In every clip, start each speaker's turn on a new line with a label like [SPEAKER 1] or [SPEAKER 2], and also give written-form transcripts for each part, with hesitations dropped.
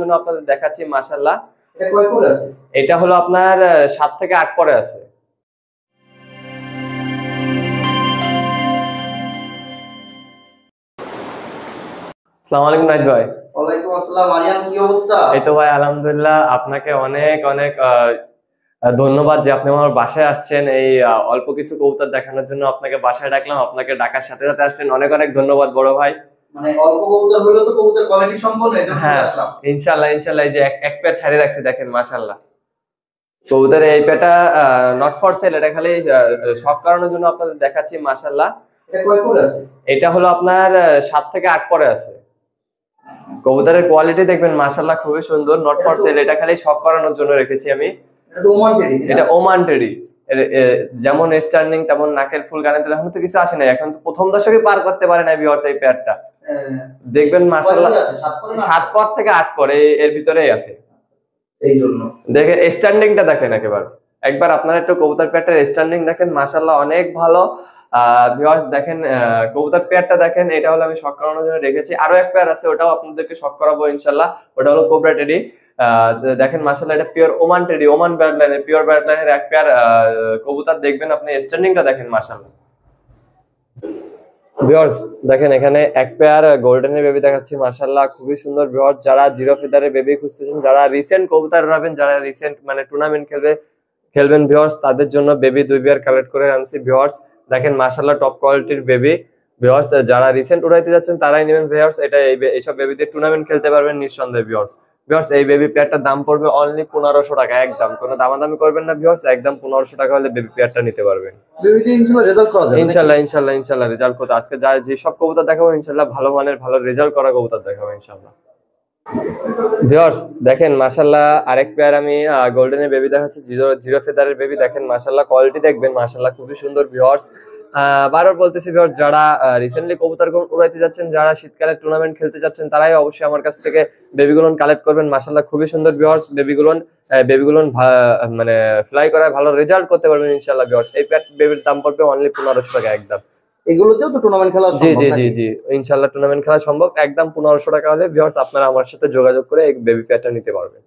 [SPEAKER 1] জন্য আপনাদের দেখাচ্ছি মাশাআল্লাহ।
[SPEAKER 2] এটা কয় পরে আছে?
[SPEAKER 1] এটা হলো আপনার 7 থেকে 8 পরে আছে। আসসালামু আলাইকুম নাইদ ভাই।
[SPEAKER 2] ওয়ালাইকুম আসসালাম আরিয়ান, কি অবস্থা?
[SPEAKER 1] এই তো ভাই আলহামদুলিল্লাহ। আপনাকে অনেক অনেক ধন্যবাদ যে আপনি আমার বাসায় আসছেন। এই অল্প কিছু কবুতর দেখানোর জন্য আপনাকে বাসায় ডাকলাম। আপনাকে ডাকার সাথে সাথে আসছেন, অনেক অনেক ধন্যবাদ বড় ভাই।
[SPEAKER 2] মানে অল্প কবুতর হলো তো কবুতর কোয়ালিটি সম্পন্ন, এজন্য চলে আসলাম।
[SPEAKER 1] ইনশাআল্লাহ ইনশাআল্লাহ। এই যে এক পেয়ার ছাড়িয়ে রাখছি দেখেন মাশাআল্লাহ। কবুতরের এই পেয়ারটা নট ফর সেল, এটা খালি শখ করানোর জন্য আপনাদের দেখাচ্ছি মাশাআল্লাহ।
[SPEAKER 2] এটা কয় পরে আছে?
[SPEAKER 1] এটা হলো আপনার 7 থেকে 8 পরে আছে। কবুতরের কোয়ালিটি দেখবেন মাশাআল্লাহ খুবই সুন্দর, নট ফর সেল, এটা খালি শখ করানোর জন্য রেখেছি আমি।
[SPEAKER 2] এটা ওমান টেডি,
[SPEAKER 1] এটা ওমান টেডি। যেমন স্টার্নিং তেমন নাকের ফুল গানে দিলে এখন তো কিছু আসে না, এখন তো প্রথম দশকে পার করতে পারে না ভিউয়ার্স। এই পেয়ারটা দেখবেন মাশাআল্লাহ 7 পর থেকে 8 পরে এর ভিতরেই আছে।
[SPEAKER 2] এই জন্য
[SPEAKER 1] দেখেন স্ট্যান্ডিংটা দেখেন একবার, একবার আপনারা একটু কবুতর পেয়ারটার স্ট্যান্ডিং দেখেন মাশাআল্লাহ অনেক ভালো। ভিউয়ার্স দেখেন কবুতর পেয়ারটা দেখেন, এটা হলো আমি শখ করানোর জন্য রেখেছি। আরো এক পেয়ার আছে, ওটাও আপনাদেরকে শখ করাবো ইনশাআল্লাহ। ওটা হলো কোবরা টেডি। দেখেন মাশাআল্লাহ এটা পিওর ওমান টেডি, ওমান ব্যাডলাইনের পিওর ব্যাডলাইনের এক পেয়ার কবুতর। দেখবেন আপনি স্ট্যান্ডিংটা দেখেন মাশাআল্লাহ। ভিউয়ার্স দেখেন এখানে এক পেয়ার গোল্ডেনের বেবি দেখাচ্ছি মাশাআল্লাহ খুবই সুন্দর। ভিউয়ার্স যারা জিরো ফেদারের বেবি খুঁজতেছেন, যারা রিসেন্ট কবুতর রাখবেন, যারা রিসেন্ট মানে টুর্নামেন্ট খেলবেন ভিউয়ার্স, তাদের জন্য বেবি 2 পেয়ার কালেক্ট করে আনছি। ভিউয়ার্স দেখেন মাশাআল্লাহ টপ কোয়ালিটির বেবি। ভিউয়ার্স যারা রিসেন্ট উড়াইতে যাচ্ছেন তারাই নেবেন ভিউয়ার্স। এটা এইসব বেবিতে টুর্নামেন্ট খেলতে পারবেন নিঃসন্দেহে ভিউয়ার্স। ভিউয়ার্স এই বেবি পেয়ারটার দাম পড়বে অনলি 1500 টাকা, একদম কোনো দামাদামি করবেন না ভিউয়ার্স, একদম 1500 টাকা হলে বেবি পেয়ারটা নিতে পারবেন।
[SPEAKER 2] বেবিতে ইনশাআল্লাহ রেজাল্ট করা যাবে।
[SPEAKER 1] ইনশাআল্লাহ রেজাল্ট করতে আজকে যে সব কবুতর দেখাবো ইনশাআল্লাহ ভালো মানের ভালো রেজাল্ট করা কবুতর দেখাবো ইনশাআল্লাহ। ভিউয়ার্স দেখেন মাশাআল্লাহ আরেক পেয়ার আমি গোল্ডেনের বেবি দেখাচ্ছি, জিরো ফেদারের বেবি। দেখেন মাশাআল্লাহ কোয়ালিটি দেখবেন মাশাআল্লাহ খুবই সুন্দর। ভিউয়ার্স বারবার বলতেছি ভিউয়ার্স, যারা রিসেন্টলি কবুতর উড়াইতে যাচ্ছেন, যারা শীতকালে টুর্নামেন্ট খেলতে যাচ্ছেন, তারাই অবশ্যই আমার কাছ থেকে বেবিগুলো কালেক্ট করবেন। মাশাআল্লাহ খুবই সুন্দর ভিউয়ার্স। বেবিগুলো মানে ফ্লাই করায় ভালো রেজাল্ট করতে পারবেন ইনশাআল্লাহ ভিউয়ার্স। এই পেয়ার বেবির দাম পড়বে অনলি 1500 টাকা একদম।
[SPEAKER 2] এগুলোতেও তো টুর্নামেন্ট খেলা সম্ভব?
[SPEAKER 1] জি ইনশাআল্লাহ টুর্নামেন্ট খেলা সম্ভব একদম 1500 টাকা হলে ভিউয়ার্স আপনারা আমার সাথে যোগাযোগ করে এই বেবি পেয়ারটা নিতে পারবেন।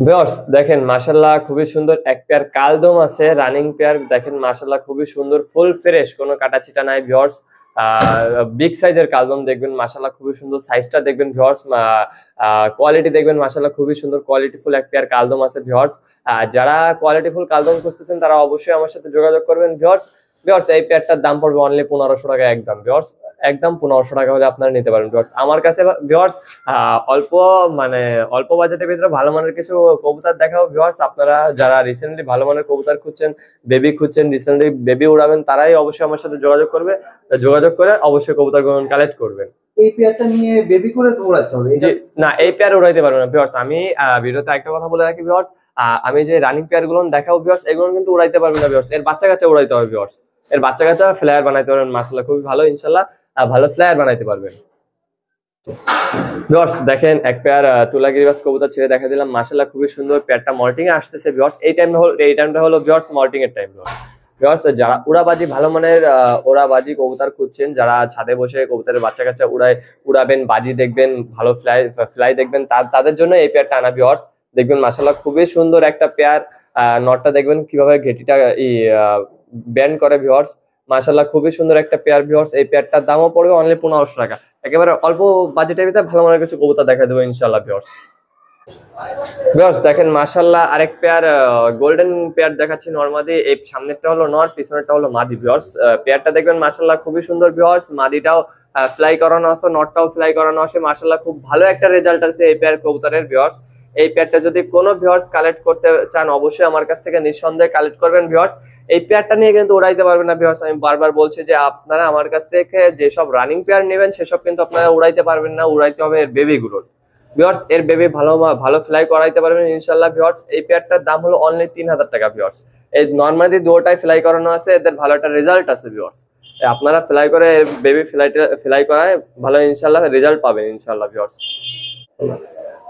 [SPEAKER 1] ভিউয়ার্স দেখেন মাশাআল্লাহ খুবই সুন্দর এক পেয়ার কালদম আছে, রানিং পেয়ার। দেখেন মাশাআল্লাহ খুবই সুন্দর, ফুল ফ্রেশ, কোনো কাটাচিটা নাই ভিউয়ার্স। বিগ সাইজের কালদম দেখবেন মাশাআল্লাহ খুবই সুন্দর। সাইজটা দেখবেন ভিউয়ার্স, কোয়ালিটি দেখবেন মাশাআল্লাহ খুবই সুন্দর। কোয়ালিটিফুল এক পেয়ার কালদম আছে ভিউয়ার্স। যারা কোয়ালিটিফুল কালদম খুঁজতেছেন তারা অবশ্যই আমার সাথে যোগাযোগ করবেন ভিউয়ার্স। এই পেয়ারটার দাম পড়বে অনলি 1500 টাকা একদম ভিউয়ার্স, একদম 1500 টাকা হলে আপনারা নিতে পারেন ভিউয়ার্স আমার কাছে। ভিউয়ার্স অল্প বাজেটের ভিতরে ভালো মানের কিছু কবুতর দেখাবো ভিউয়ার্স। আপনারা যারা রিসেন্টলি ভালো মানের কবুতর খুঁজছেন, বেবি খুঁজছেন, রিসেন্টলি বেবি উড়াবেন, তারাই অবশ্যই আমার সাথে যোগাযোগ করে অবশ্যই কবুতরগুলো কালেক্ট করবেন।
[SPEAKER 2] এই পেয়ারটা নিয়ে বেবি করে উড়াইতে হবে?
[SPEAKER 1] না, এই পেয়ার উড়াইতে পারবেন না ভিউয়ার্স। আমি ভিডিওতে একটা কথা বলে রাখি ভিউয়ার্স, আমি যে রানিং পেয়ার গুলো দেখাবো ভিউয়ার্স, এগুলো কিন্তু উড়াইতে পারবেন না ভিউয়ার্স। এর বাচ্চা কাচ্চা উড়াইতে হবে ভিউয়ার্স, এর বাচ্চা কাচ্চা ফ্লায়ার বানাইতে পারবেন মাশাআল্লাহ খুবই ভালো ইনশাআল্লাহ, ভালো ফ্লায়ার বানাইতে পারবেন ভিউয়ার্স। দেখেন এক পেয়ার তুলাগিরিবাস কবুতর ছেড়ে দেখা দিলাম মাশাআল্লাহ খুবই সুন্দর। পেয়ারটা মল্টিং এ আসতেছে ভিউয়ার্স। এই টাইমটা হলো ভিউয়ার্স মল্টিং এর টাইম ভিউয়ার্স। যারা উড়াবাজি ভালো মানের ওড়াবাজি কবুতর খুঁজছেন, যারা ছাদে বসে কবুতরের বাচ্চা কাচ্চা উড়াবেন, বাজি দেখবেন, ভালো ফ্লাই দেখবেন, তাদের জন্য এই পেয়ারটা আনা ভিউয়ার্স। দেখবেন মাশাআল্লাহ খুবই সুন্দর একটা পেয়ার। নটটা দেখবেন কিভাবে ঘেটিটা ব্যান্ড করে ভিউয়ার্স, মাশাআল্লাহ খুবই সুন্দর একটা পেয়ার ভিউয়ার্স। এই পেয়ারটার দামও পড়বে অনলি 1500 টাকা। একেবারে অল্প বাজেটের ভিতরে ভালো মানের কিছু কবুতর দেখা দেবো ইনশাআল্লাহ ভিউয়ার্স। দেখেন মাশাআল্লাহ আরেক পেয়ার গোল্ডেন পেয়ার দেখাচ্ছি নরমাদি। এই সামনেরটা হলো নর, পিছনেরটা হলো মাদি ভিউয়ার্স। পেয়ারটা দেখবেন মাশাআল্লাহ খুবই সুন্দর ভিউয়ার্স। মাদিটাও ফ্লাই করানো আছে, নটটাও ফ্লাই করানো আছে মাশাআল্লাহ খুব ভালো একটা রেজাল্ট আছে এই পেয়ার কবুতরের ভিউয়ার্স। এই পেয়ারটা যদি কোনো ভিউয়ার্স কালেক্ট করতে চান অবশ্যই আমার কাছ থেকে নিঃসন্দেহে কালেক্ট করবেন ভিউয়ার্স। এই পেয়ারটা নিয়ে কিন্তু উড়াইতে পারবেন না ভিউয়ার্স। আমি বারবার বলছি যে আপনারা আমার কাছ থেকে যেসব রানিং পেয়ার নেবেন সেসব কিন্তু আপনারা উড়াইতে পারবেন না, উড়াইতে হবে এর বেবিগুলোর ভিউয়ার্স। এর বেবি ভালো ফ্লাই করাইতে পারবেন ইনশাআল্লাহ ভিউয়ার্স। এই পেয়ারটার দাম হলো অনলি 3000 টাকা ভিউয়ার্স। এই নরমালি দুটোটাই ফ্লাই করানো আছে, এদের ভালো একটা রেজাল্ট আছে ভিউয়ার্স। আপনারা ফ্লাই করে বেবি ফ্লাই করায় ভালো ইনশাআল্লাহ রেজাল্ট পাবেন ইনশাআল্লাহ ভিউয়ার্স।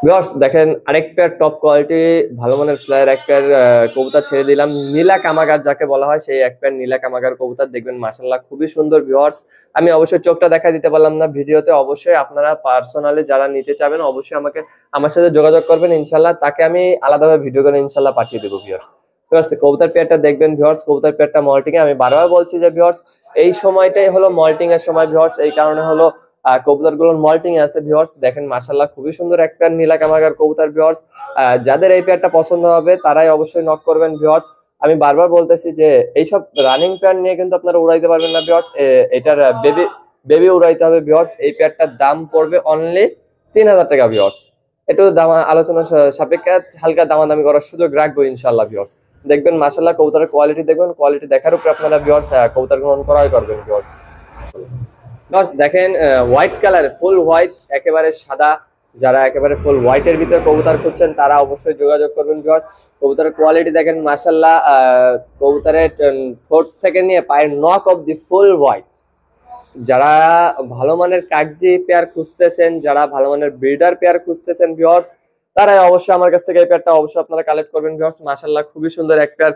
[SPEAKER 1] ভিউয়ার্স দেখেন আরেক পেয়ার টপ কোয়ালিটি ভালো মানের ফ্লায়ার এক পেয়ার কবুতর ছেড়ে দিলাম, নীলা কামাগার যাকে বলা হয় সেই এক পেয়ার নীলা কামাগার কবুতর দেখবেন মাশাআল্লাহ খুবই সুন্দর। ভিউয়ার্স আমি অবশ্যই চোখটা দেখা দিতে পারলাম না ভিডিওতে, অবশ্যই আপনারা পার্সোনালি যারা নিতে চাবেন অবশ্যই আমার সাথে যোগাযোগ করবেন, ইনশাল্লাহ তাকে আমি আলাদাভাবে ভিডিও করে ইনশাল্লাহ পাঠিয়ে দেবো। ভিউয়ার্স ভিউয়ার্স কবুতর পেয়ারটা দেখবেন, ভিউয়ার্স কবুতর পেয়ারটা মল্টিং এ, আমি বারবার বলছি যে ভিউয়ার্স এই সময়টাই হলো মল্টিং এর সময়। ভিউয়ার্স এই কারণে হলো কবুতর গুলোর মল্টিং আছে। ভিউয়ার্স দেখেন মাশাআল্লাহ খুবই সুন্দর এক পেয়ার নীলা কামাগার কবুতর। ভিউয়ার্স যাদের এই পেয়ারটা পছন্দ হবে তারাই অবশ্যই নক করবেন। ভিউয়ার্স আমি বারবার বলতেছি যে এইসব রানিং পেয়ার নিয়ে কিন্তু আপনারা উড়াইতে পারবেন না। ভিউয়ার্স এটার বেবি উড়াইতে হবে। ভিউয়ার্স এই পেয়ারটার দাম পড়বে অনলি 3000 টাকা। ভিউয়ার্স একটু দাম আলোচনা সাপেক্ষে হালকা দামাদামি করার সুযোগ রাখবো ইনশাআল্লাহ। ভিউয়ার্স দেখবেন মাশাআল্লাহ কবুতরের কোয়ালিটি দেখবেন, কোয়ালিটি দেখার উপর আপনারা ভিউয়ার্স কবুতর গ্রহণ ক্রয় করবেন। ভিউয়ার্স দেখেন হোয়াইট কালার ফুল হোয়াইট একেবারে সাদা, যারা একেবারে ফুল হোয়াইটের ভিতরে কবুতর খুঁজছেন তারা অবশ্যই যোগাযোগ করবেন। ভিউয়ার্স কবুতরের কোয়ালিটি দেখেন মাশাআল্লাহ, কবুতরের ঠোঁট থেকে নিয়ে পায়ের knock of the full white. যারা ভালো মানের কাগজি পেয়ার খুঁজতেছেন, যারা ভালো মানের ব্রিডার পেয়ার খুঁজতেছেন ভিউয়ার্স তারাই অবশ্যই আমার কাছ থেকে এই পেয়ারটা অবশ্যই আপনারা কালেক্ট করবেন। ভিউয়ার্স মাশাআল্লাহ খুবই সুন্দর এক পেয়ার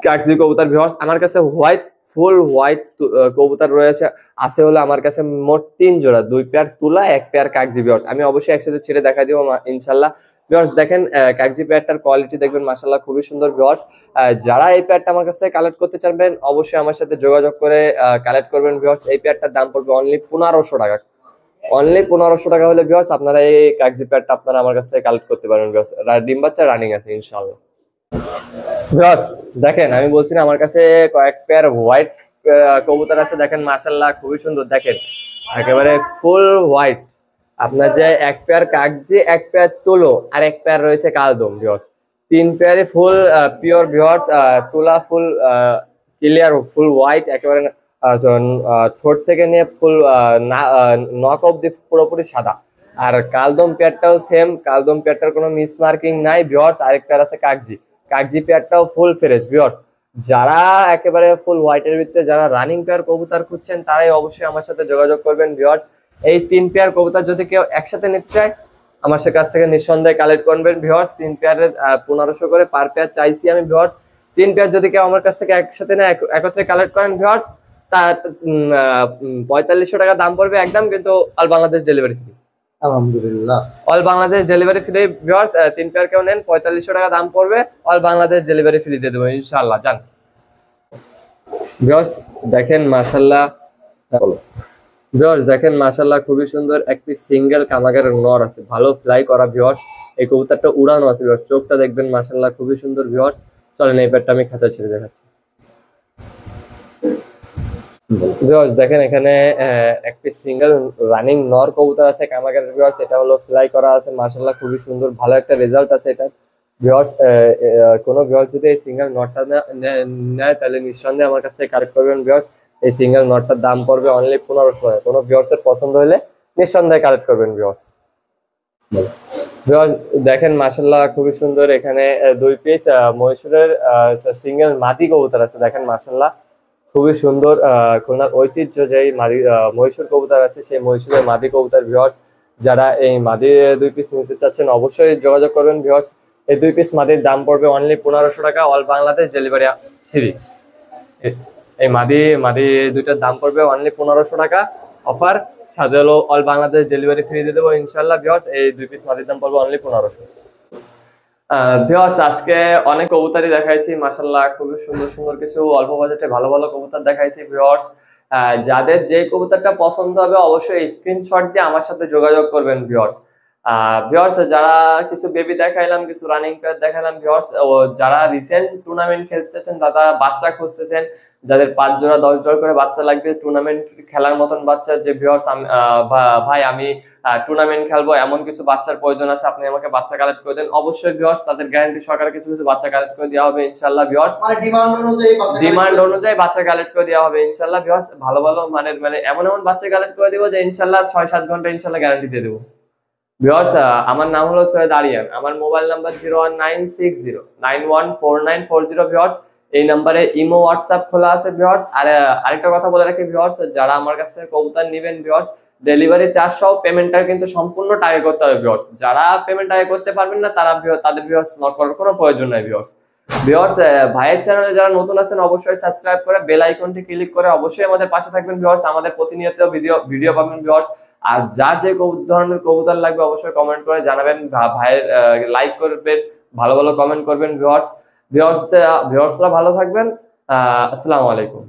[SPEAKER 1] কাগজি কবুতর। ভিউয়ার্স আমার কাছে হোয়াইট ফুল হোয়াইট কবুতর রয়েছে, আছে হলো আমার কাছে মোট 3 জোড়া, 2 পেয়ার তুলা 1 পেয়ার কাগজি। ভিউয়ার্স আমি অবশ্যই একসাথে ছেড়ে দেখা দিব ইনশাআল্লাহ। ভিউয়ার্স দেখেন কাগজি পেয়ারটার কোয়ালিটি দেখবেন মাশাআল্লাহ খুবই সুন্দর। ভিউয়ার্স যারা এই পেয়ারটা আমার কাছ থেকে কালেক্ট করতে চাইবেন অবশ্যই আমার সাথে যোগাযোগ করে কালেক্ট করবেন। ভিউয়ার্স এই পেয়ারটার দাম পড়বে অনলি 1500 টাকা। অনলি 1500 টাকা হলে ভিউয়ার্স আপনারা এই কাগজি পেয়ারটা আপনারা আমার কাছ থেকে কালেক্ট করতে পারবেন। ভিউয়ার্স ডিম বাচ্চা রানিং আছে ইনশাআল্লাহ। ভিউয়ার্স দেখেন আমি বলছি না আমার কাছে কয়েক পেয়ার হোয়াইট কবুতর আছে, দেখেন মাশাআল্লাহ খুবই সুন্দর। দেখেন একেবারে ফুল হোয়াইট, আপনার যে এক পেয়ার কাগজি, এক পেয়ার তুলো আর এক পেয়ার রয়েছে কালদম। ভিউয়ার্স 3 পেয়ারে ফুল পিওর। ভিউয়ার্স তুলা ফুল ক্লিয়ার ফুল হোয়াইট একেবারে, ঠোঁট থেকে নিয়ে ফুল নক অফ দি পুরোপুরি সাদা। আর কালদম পেয়ারটাও সেম, কালদম পেয়ারটার কোনো মিস মার্কিং নাই। ভিউয়ার্স আরেক পেয়ার আছে কাগজি, কাগজি পেয়ারটাও ফুল ফ্রেশ। ভিউয়ার্স যারা একেবারে ফুল হোয়াইটের ভিতরে যারা রানিং পেয়ার কবুতর খুঁজছেন তারাই অবশ্যই আমার সাথে যোগাযোগ করবেন। ভিউয়ার্স এই 3 পেয়ার কবুতর যদি কেউ একসাথে নিতে চায় আমার কাছ থেকে নিঃসন্দেহে কালেক্ট করবেন। ভিউয়ার্স 3 পেয়ারের 1500 করে পার পেয়ার চাইছি আমি। ভিউয়ার্স 3 পেয়ার যদি কেউ আমার কাছ থেকে একসাথে না একত্রে কালেক্ট করেন ভিউয়ার্স তা 4500 টাকা দাম পড়বে একদম, কিন্তু অল বাংলাদেশ ডেলিভারি ফ্রি।
[SPEAKER 2] আলহামদুলিল্লাহ
[SPEAKER 1] all Bangladesh delivery free. Viewers 3 pair কেউ নেন 4500 টাকা দাম পড়বে, অল বাংলাদেশ ডেলিভারি ফ্রি দিয়ে দেবো ইনশাআল্লাহ। জান ভিউয়ার্স দেখেন মাশাআল্লাহ, ভিউয়ার্স দেখেন মাশাআল্লাহ খুবই সুন্দর একটি সিঙ্গেল কামাগারের নর আছে, ভালো ফ্লাই করা। ভিউয়ার্স এই কবুতরটা উড়ানো আছে। ভিউয়ার্স চোখটা দেখবেন মাশাআল্লাহ খুবই সুন্দর। ভিউয়ার্স চলেন এই পেয়ারটা আমি খাঁচা ছেড়ে দেখাচ্ছি। ভিউয়ার্স দেখেন এখানে একটি সিঙ্গেল রানিং নর কবুতর আছে কামাগারের। ভিউয়ার্স এটা হলো ফ্লাই করা আছে মাশাআল্লাহ খুবই সুন্দর, ভালো একটা রেজাল্ট আছে এটা। ভিউয়ার্স কোনো ভিউয়ার্স যদি এই সিঙ্গেল নটটা নেয় তাহলে নিঃসন্দেহে আমার কাছ থেকে কালেক্ট করবেন। ভিউয়ার্স এই সিঙ্গেল নটটার দাম পড়বে অনলি 1500 টাকা। কোনো ভিউয়ার্সের পছন্দ হলে নিঃসন্দেহে কালেক্ট করবেন। ভিউয়ার্স ভিউয়ার্স দেখেন মাশাআল্লাহ খুবই সুন্দর, এখানে 2 পিস মহীশূরের সিঙ্গেল মাদি কবুতর আছে। দেখেন মাশাআল্লাহ খুবই সুন্দর, খুলনার ঐতিহ্য যেই মহীশূর কবুতর আছে সেই মহীশূরের মাদি কবুতর। ভিউয়ার্স যারা এই মাদি 2 পিস নিতে চাচ্ছেন অবশ্যই যোগাযোগ করবেন। ভিউয়ার্স এই 2 পিস মাদির দাম পড়বে অনলি 1500 টাকা, অল বাংলাদেশ ডেলিভারি ফ্রি। এই মাদি দুইটার দাম পড়বে অনলি 1500 টাকা অফার, সাথে হলো অল বাংলাদেশ ডেলিভারি ফ্রি দিয়ে দেবো ইনশাআল্লাহ। ভিউয়ার্স এই 2 পিস মাদির দাম পড়বে অনলি 1500। ভিউয়ার্স আজকে অনেক কবুতরই দেখাইছি মাশাআল্লাহ, খুবই সুন্দর সুন্দর কিছু অল্প বাজেটে ভালো ভালো কবুতর দেখাইছি। ভিউয়ার্স যাদের যে কবুতরটা পছন্দ হবে অবশ্যই স্ক্রিনশট দিয়ে আমার সাথে যোগাযোগ করবেন। ভিউয়ার্স ভিউয়ার্স যারা কিছু বেবি দেখাইলাম, কিছু রানিং পেয়ার দেখাইলাম। ভিউয়ার্স যারা রিসেন্ট টুর্নামেন্ট খেলতেছেন, যারা বাচ্চা খুঁজতেছেন, যাদের 5 জোড়া 10 জোড়া করে বাচ্চা লাগবে টুর্নামেন্ট খেলার মতন বাচ্চা, যে ভিউয়ার্স ভাই আমি টুর্নামেন্ট খেলবো এমন কিছু বাচ্চার প্রয়োজন আছে, আপনি আমাকে বাচ্চা কালেক্ট করে দেন। অবশ্যই ভিউয়ার্স তাদের গ্যারান্টি সহকারে কিছু কিছু বাচ্চা কালেক্ট করে দেওয়া হবে ইনশাআল্লাহ। ভিউয়ার্স ডিমান্ড অনুযায়ী বাচ্চা কালেক্ট করে দেওয়া হবে ইনশাআল্লাহ। ভিউয়ার্স ভালো ভালো মানে এমন এমন বাচ্চা কালেক্ট করে দিব যে ইনশাআল্লাহ 6-7 ঘন্টা ইনশাআল্লাহ গ্যারান্টি দিয়ে দেবো। ভিউয়ার্স আমার নাম হলো সৈয়দ আরিয়ান, আমার মোবাইল নাম্বার 01960914940। ভিউয়ার্স এই নাম্বারে ইমো হোয়াটসঅ্যাপ খোলা আছে। ভিউয়ার্স আর আরেকটা কথা বলে রাখি ভিউয়ার্স, যারা আমার কাছ থেকে কবুতর নেবেন ভিউয়ার্স ডেলিভারি চার্জ সহ পেমেন্টটা কিন্তু সম্পূর্ণ টাকা করতে হবে ভিউয়ার্স। যারা পেমেন্ট আগে করতে পারবেন না তারা তাদের ভিউয়ার্স লক করার কোনো প্রয়োজন নাই ভিউয়ার্স। ভিউয়ার্স, ভাইয়ের চ্যানেলে যারা নতুন আছেন অবশ্যই সাবস্ক্রাইব করে বেল আইকনটি ক্লিক করে অবশ্যই আমাদের পাশে থাকবেন ভিউয়ার্স। আমাদের প্রতিনিয়ত ভিডিও পাবেন ভিউয়ার্স। আর যার যে ধরনের কবুতর লাগবে অবশ্যই কমেন্ট করে জানাবেন। ভাইয়ের লাইক করবেন, ভালো ভালো কমেন্ট করবেন ভিউয়ার্স। ভিউয়ার্সরা ভালো থাকবেন। আসসালামু আলাইকুম।